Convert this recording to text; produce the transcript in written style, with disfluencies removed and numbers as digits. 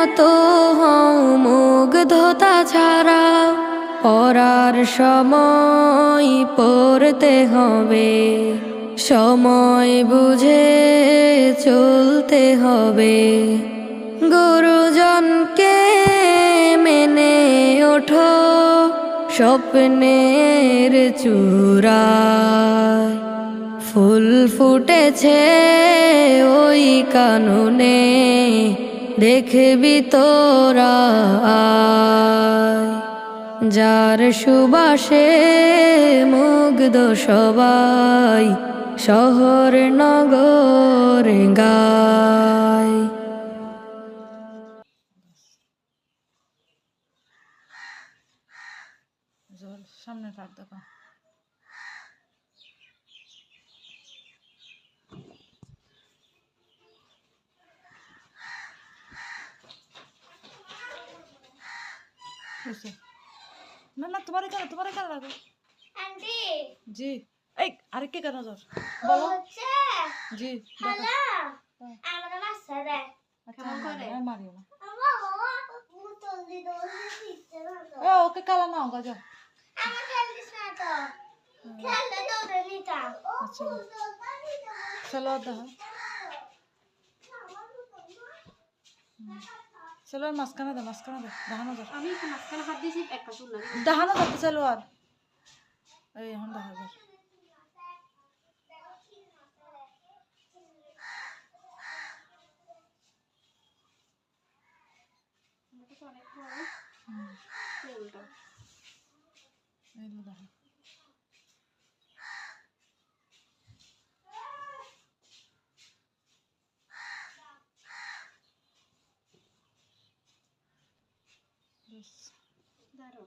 মতো হও মুগ্ধতা ছাড়া, পড়ার সময় পড়তে হবে, সময় বুঝে চলতে হবে। গুরুজনকে মেনে ওঠো স্বপ্নের চূড়ায়, ফুল ফুটেছে ওই কাননে, দেখবি তোরা আয়। যার সুবাসে মুগ্ধ সবাই, শহর নগর গায়। সামনে পাঠ দেখো। না না তোমার কেন লাগো আন্টি জি। এই আরেককে কেন যাও বলো হচ্ছে জি। হ্যালো আমরা মাসা দে কেমন করে মারিও না। মুতল দি দো দিতে না তো এ ওকে কালা নাও গা যাও। আমার খেলছিস না তো খেললে তো দে নিতা। আচ্ছা চলো দাও চলো মাঝখানে দাও দাহানো দাও। আমি মাঝখানে হাত দিয়েছি একটা চুল না দাহানো দাও চলো আর এই এখন দেখা যাবে। অনেক বড় চুলটা এইগুলো দেখো। দাঁড়ো